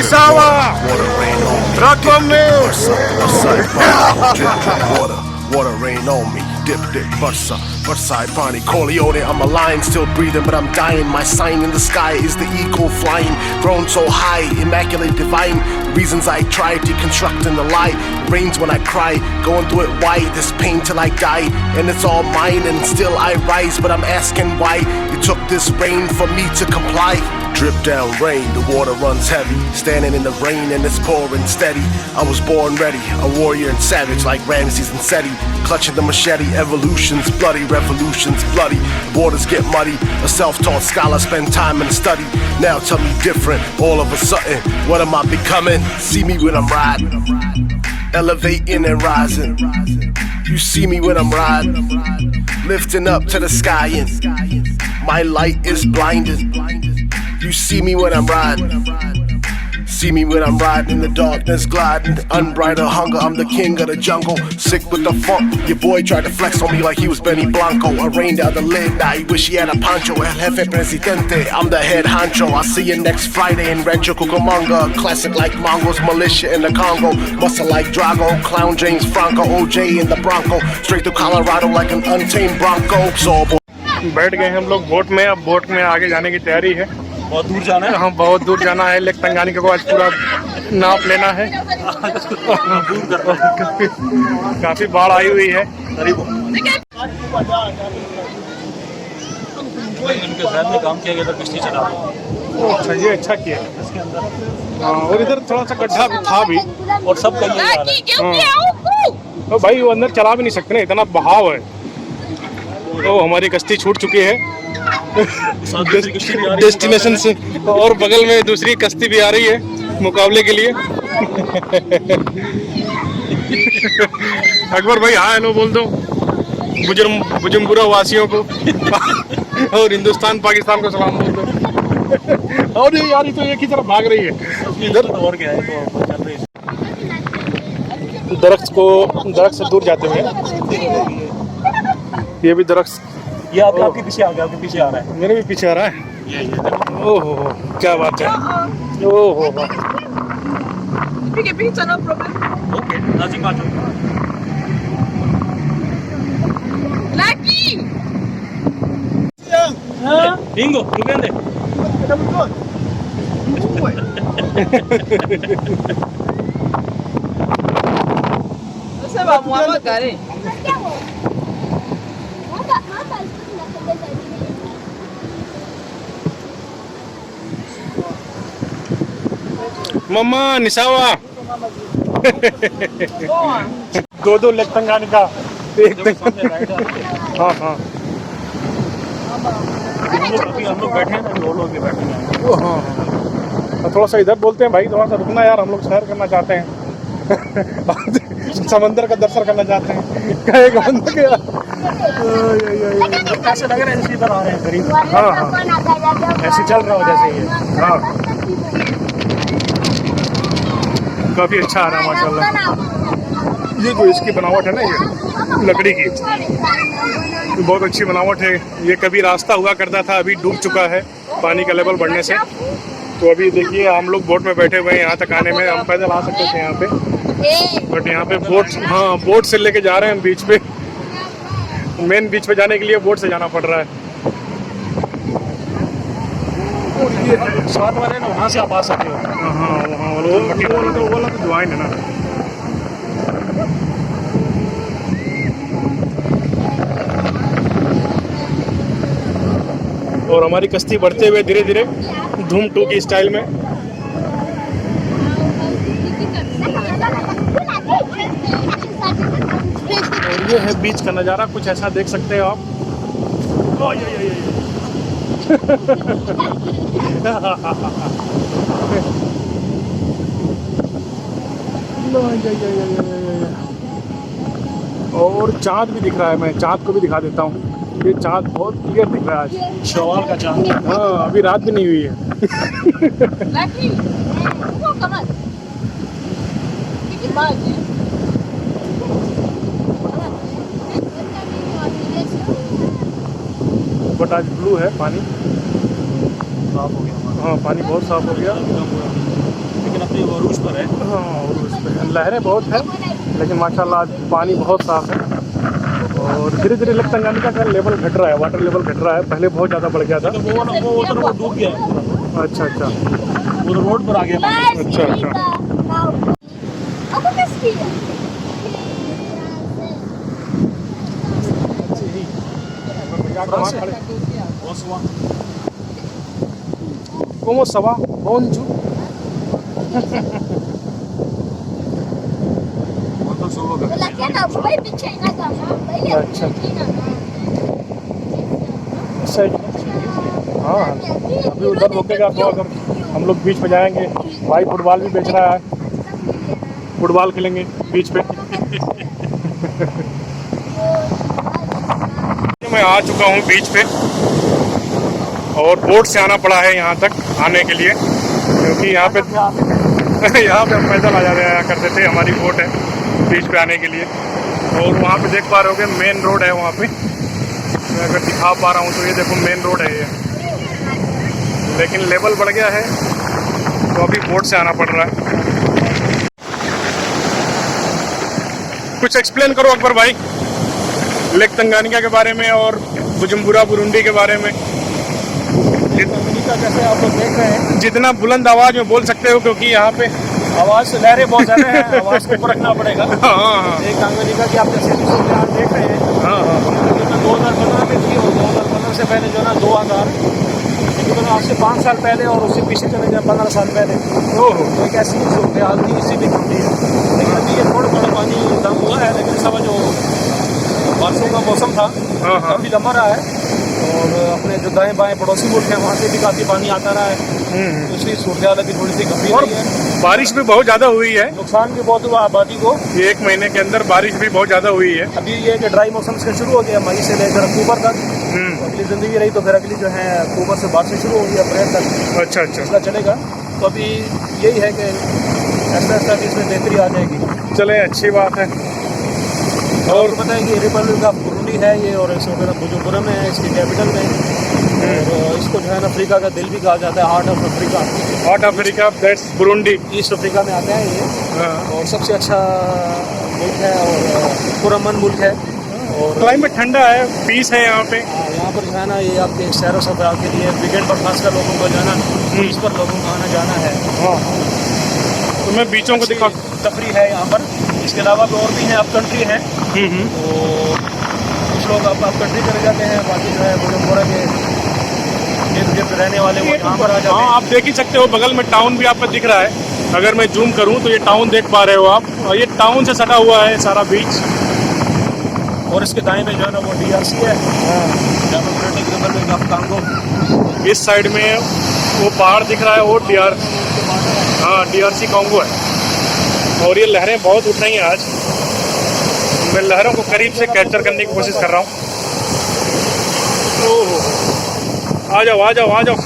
Misawa! Water rain on me, dip, bursa, side Pani Corleone. I'm alive, still breathing, but I'm dying. My sign in the sky is the eagle flying, grown so high, immaculate, divine. The reasons I try deconstructing the lie. Rains when I cry, going through it. Why this pain till I die? And it's all mine, and still I rise. But I'm asking why you took this rain for me to comply. Drip down rain, the water runs heavy. Standing in the rain and it's pouring steady. I was born ready, a warrior and savage like Ramses and Seti. Clutching the machete, evolutions bloody, revolutions bloody. Waters get muddy, a self-taught scholar spend time in the study. Now tell me different, all of a sudden, what am I becoming? See me when I'm riding, elevating and rising. You see me when I'm riding, lifting up to the sky and my light is blinding. You see me when I'm riding, see me when I'm riding in the darkness, gliding, unbridled hunger, I'm the king of the jungle, sick with the funk. Your boy tried to flex on me like he was Benny Blanco. I rained out the lid, now he wish he had a poncho. El jefe presidente, I'm the head honcho. I'll see you next Friday in Rancho Cucamonga. Classic like Mongols, militia in the Congo. Muscle like Drago, clown James Franco, OJ in the Bronco. Straight to Colorado like an untamed Bronco. So बैठ गए हम लोग boat में, अब boat में आगे जाने की तैयारी है। बहुत दूर जाना है। हाँ, बहुत दूर जाना है। लेक तंगानिका को आज पूरा नाप लेना है। काफी बाढ़ आई हुई है। इनके जहन में काम किया गया था किश्ती चला। अच्छा, ये अच्छा किया इसके अंदर। हाँ, और इधर थोड़ा सा गड्ढा था भी और सब कहीं तो भाई वो अंदर चला भी नहीं सकते ना, इतना बहाव है। तो हमारी कश्ती छूट चुकी है डेस्टिनेशन से, और बगल में दूसरी कश्ती भी आ रही है मुकाबले के लिए। अकबर भाई हाँ हेलो बोल दो बुजुम्बुरा वासियों को और हिंदुस्तान पाकिस्तान को सलाम बोल दो। और ये यार तो एक ही तरफ भाग रही है इधर। और क्या है तो चल रही है। दरख्त से दूर जाते हुए ये भी दरख्त, ये आपके पीछे आ गया, आपके पीछे आ रहा है। मेरे भी पीछे आ रहा है। ओहो क्या बात है। ओहो ओके नाजिम आ जाओ। Laki. Bingo, depende. Você vai moar cara? मम्मा निसावा। दो लेक तंगानिका एक हाँ हाँ हम लोग बैठे हैं ना, दो लोग भी बैठे हैं। हाँ हाँ, थोड़ा सा इधर बोलते हैं भाई, थोड़ा सा रुकना यार, हम लोग सैर करना चाहते हैं। समंदर का दर्शन करना चाहते हैं। कहेगा बंदा क्या ऐसे लग रहा है जैसे इधर आ रहे हैं करीब। हाँ हाँ ऐसे चल रहा हो जैसे ये। हाँ काफी अच्छा आ रहा है माशाल्लाह। ये जो इसकी बनावट है ना, ये लकड़ी की बहुत अच्छी बनावट है। ये कभी रास्ता हुआ करता था, अभी डूब चुका है पानी का लेवल बढ़ने से। तो अभी देखिए हम लोग बोट में बैठे हुए हैं। यहाँ तक आने में हम पैदल आ सकते थे यहाँ पे, बट यहाँ पे बोट, हाँ बोट से लेके जा रहे हैं बीच पे। मेन बीच पे जाने के लिए बोट से जाना पड़ रहा है। साथ वाले ना वहाँ से आप आ सकते हो। हाँ वहाँ वो वाला तो ज्वाइन है ना। और हमारी कश्ती बढ़ते हुए धीरे धीरे धूम 2 की स्टाइल में। और ये है बीच का नज़ारा, कुछ ऐसा देख सकते हो आप। और चाँद भी दिख रहा है, मैं चाँद को भी दिखा देता हूँ। ये चाँद बहुत क्लियर दिख रहा है आज, शवाल का चाँद। हाँ अभी रात भी नहीं हुई है। बट आज ब्लू है पानी, साफ हो गया। हाँ पानी बहुत साफ हो गया। लेकिन पर है। हाँ, और उस पे लहरें बहुत हैं, लेकिन माशाल्लाह आज पानी बहुत साफ है। और धीरे धीरे लेक तंगानिका का लेवल घट रहा है, वाटर लेवल घट रहा है। पहले बहुत ज़्यादा बढ़ गया था। तो वो उधर वो डूब गया है पूरा। अच्छा अच्छा वो रोड पर आ गया पानी। अच्छा अच्छा। Como ça va? Bonjour. अच्छा सही। हाँ, अभी उधर रुकेगा तो अगर हम लोग बीच पे जाएंगे। भाई फुटबॉल भी बेच रहा है, फुटबॉल खेलेंगे बीच पे। मैं आ चुका हूँ बीच पे और बोट से आना पड़ा है यहाँ तक आने के लिए, क्योंकि यहाँ पे यहाँ पे हम पैदल आ जाया करते थे। हमारी बोट है बीच पे आने के लिए। और वहाँ पे देख पा रहे होगे मेन रोड है वहाँ पे। मैं अगर दिखा पा रहा हूँ तो ये देखो मेन रोड है ये, लेकिन लेवल बढ़ गया है तो अभी बोट से आना पड़ रहा है। कुछ एक्सप्लेन करो अकबर भाई लेक तंगानिका के बारे में और बुजुम्बुरा बुरुंडी के बारे में। तंगानिका जैसे आप लोग देख रहे हैं, जितना बुलंद आवाज में बोल सकते हो, क्योंकि यहाँ पे आवाज़ से लहरें बहुत ज़्यादा है, आवाज़ को ऊपर रखना पड़ेगा। हाँ एक तंगानिका की आप जैसे सूरत देख रहे हैं, हाँ हाँ 2015 में थी और 2015 से पहले जो है ना 2000 तकरीबन आज से 5 साल पहले और उससे पीछे चले जाए 15 साल पहले। ओहो तो एक ऐसी सूरत हाल थी, इसी भी होती है। लेकिन अभी ये थोड़ा थोड़ा पानी कम हुआ है, लेकिन सब जो बारिशों का मौसम था हाँ हाँ काफ़ी लंबा रहा है। और अपने जो दाएँ बाएँ पड़ोसी मुल्क हैं वहाँ से भी काफ़ी पानी आता रहा है, तो इसलिए सूरत हाल अभी थोड़ी सी गंभीर और रही है। बारिश भी बहुत ज़्यादा हुई है। नुकसान भी बहुत हुआ आबादी को। ये एक महीने के अंदर बारिश भी बहुत ज़्यादा हुई है। अभी ये कि ड्राई मौसम से शुरू हो गया मई से लेकर अक्टूबर तक। अगली ज़िंदगी रही तो फिर अगली जो है अक्टूबर से बारिश शुरू होगी अप्रैल तक अच्छा अच्छा सिलसिला चलेगा। तो अभी यही है कि ऐसा ऐसा कि इसमें बेहतरी आ जाएगी। चले अच्छी बात है। और पता है कि रिपब्लिक ऑफ बुरुंडी है ये, और इस वगैरह बुजुम्बुरा में है, इसकी कैपिटल में। और इसको जो है ना अफ्रीका का दिल भी कहा जाता है, heart of Africa. Heart Africa that's Burundi. East Africa में आता है ये, हाँ। और सबसे अच्छा मुल्क है और पुरअमन मुल्क है। और क्लाइमेट ठंडा है, पीस है यहाँ पे। यहाँ पर जो है ना ये आपके सैर व सफर के लिए वीकेंड पर खासकर लोगों को जाना, बीच पर लोगों को आना जाना है। हाँ, तो मैं बीचों को दिखा। तफरी है यहाँ पर। इसके अलावा भी और भी हैं, अप कंट्री हैं। तो कुछ लोग अप कंट्री चले जाते हैं, बाकी जो है बुजुम्बुरा के इर्द गिर्द रहने वाले वो यहाँ पर आ जाते हैं। हाँ, आप देख ही सकते हो बगल में टाउन भी आपको दिख रहा है। अगर मैं जूम करूँ तो ये टाउन देख पा रहे हो आप, और ये टाउन से सटा हुआ है सारा बीच। और इसके दाएं में जो है ना वो DRC है, डेमोक्रेटिक रिपब्लिक ऑफ कांगो। इस साइड में वो पहाड़ दिख रहा है, वो DRC कांगो है। और ये लहरें बहुत उठ रही हैं आज। मैं लहरों को करीब से कैप्चर करने की कोशिश कर रहा हूँ। ओह, आ जाओ आ जाओ आ जाओ।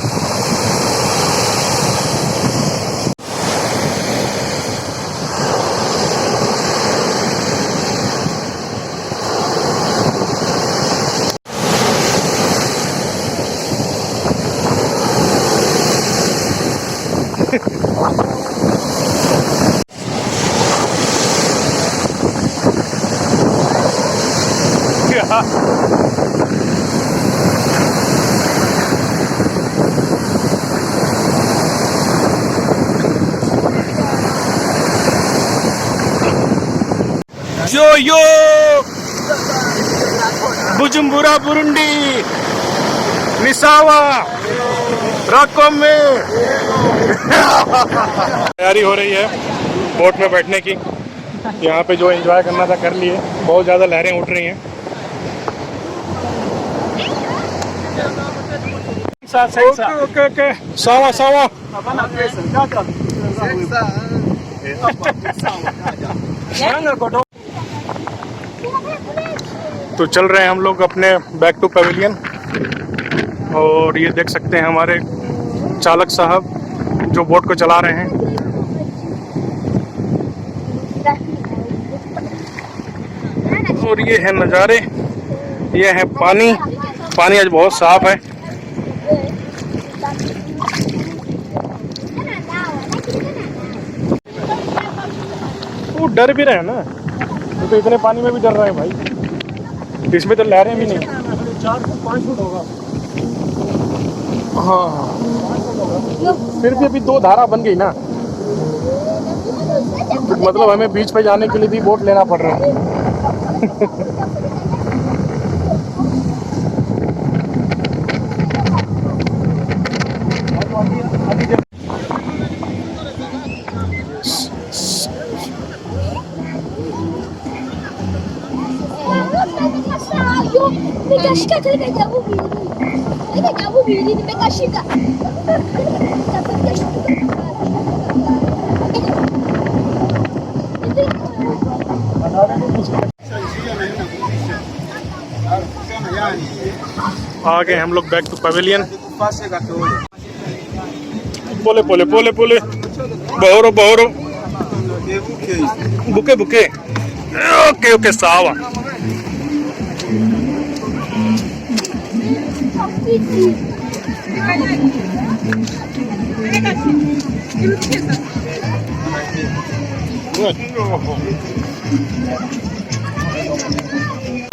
यो बुजुम्बुरा बुरुंडी मिसावा रकम में तैयारी हो रही है बोट में बैठने की। यहाँ पे जो एंजॉय करना था कर लिए। बहुत ज़्यादा लहरें उठ रही हैं। ओके ओके सावा सावा। तो चल रहे हैं हम लोग अपने बैक टू पवेलियन। और ये देख सकते हैं हमारे चालक साहब जो बोट को चला रहे हैं। और ये है नज़ारे, ये है पानी। पानी आज बहुत साफ है। वो डर भी रहे हैं ना, तो इतने पानी में भी डर रहे हैं भाई, इसमें तो लहरें भी नहीं। 4 फुट 5 फुट होगा। हाँ फिर भी अभी 2 धारा बन गई ना, तो मतलब हमें बीच पे जाने के लिए भी बोट लेना पड़ रहा है। Megashika kale kajabu bili nimekashika. आ गए हम लोग बैक टू पवेलियन। बोले बोले बोले बोले बहोरो बहोरो बुके बुके ओके ओके सावा।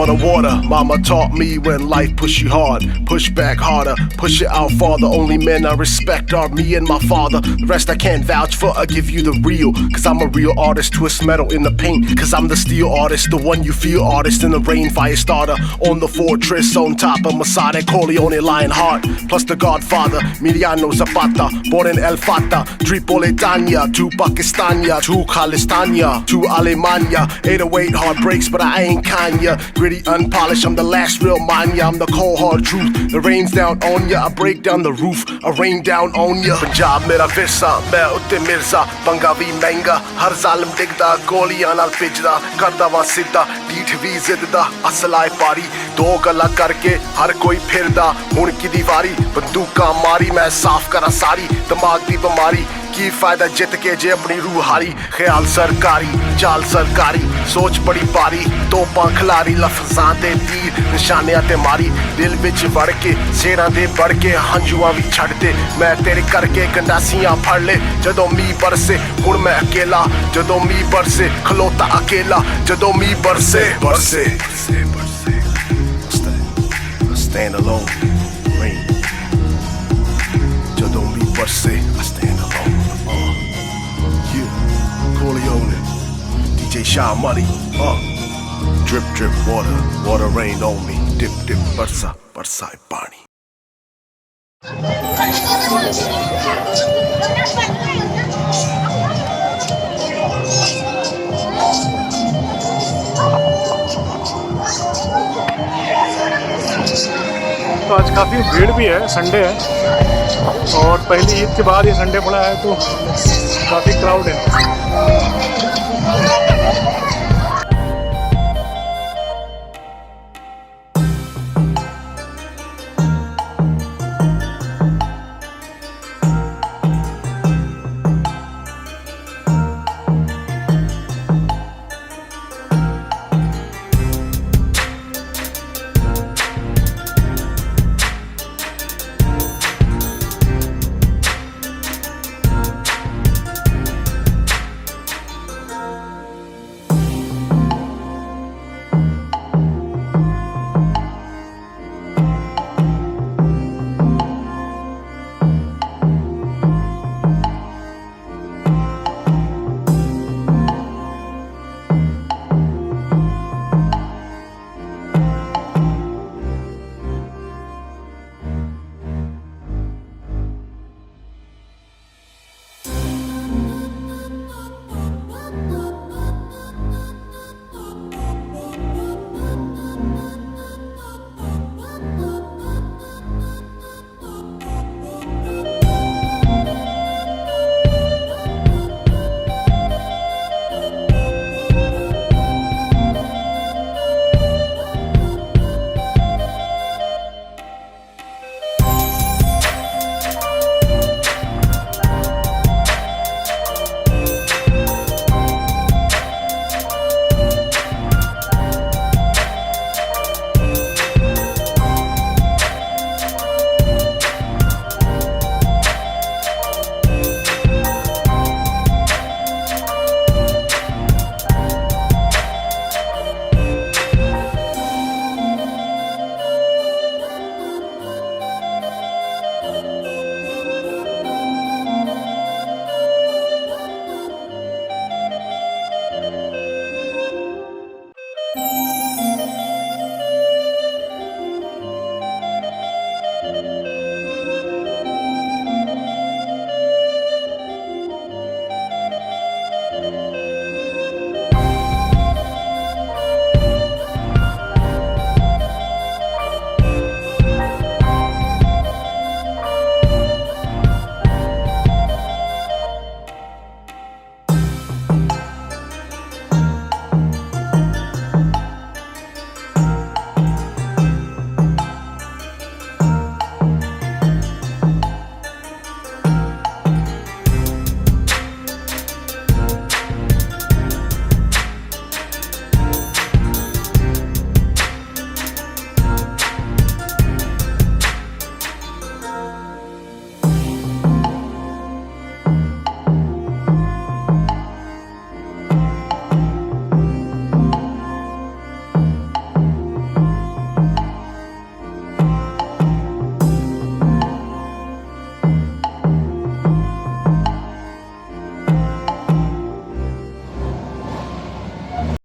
On the water, mama taught me when life push you hard, push back harder, push it out farther. Only men I respect are me and my father. The rest I can't vouch for, I give you the real. Cause I'm a real artist, twist metal in the paint. Cause I'm the steel artist, the one you feel artist in the rain, fire starter. On the fortress, on top of Masada, Corleone, Lionheart. Plus the Godfather, Emiliano Zapata. Born in El Fata, Tripolitania, to Pakistania, to Khalistania, to Alemania. 808 heartbreaks, but I ain't Kanye. Gritty, unpolished, I'm the last real mania. I'm the cold hard truth. The rain's down on ya, I break down the roof. I rain down on ya. Punjab mera virsa, main utte mirza. Bangavi menga, har zalim digda. Goliyan al pijda, karda wa sidda. Deeth vi zidda, asalai pari. Do gala karke, har koi phirda. Hun ki diwari, banduka mari. Main saaf kara sari, dimag di bimari. की फायदा जित के जे अपनी रूह हारी। ख्याल सरकारी, चाल सरकारी, सोच बड़ी पारी। तोपां खिलारी, लफ्जां ते तीर, निशानियां ते मारी। दिल विच वड़ के, सेरां दे बढ़ के, हंजुआं भी छड़ दे। मैं तेरे करके गंडासियां फड़ ले। जदों मींह बरसे, हुण मैं अकेला। जदों मींह बरसे, खलोता अकेला। जदों मींह बरसे, बरसे, बरसे, I stand alone, rain. Jadon mi bërse, I stand alone. Corleone, DJ Shy Money, drip drip water, water rain on me. Dip dip barsa, barsa e pani. तो आज काफ़ी भीड़ भी है, संडे है और पहली ईद के बाद ये संडे पड़ा है तो काफ़ी क्राउड है।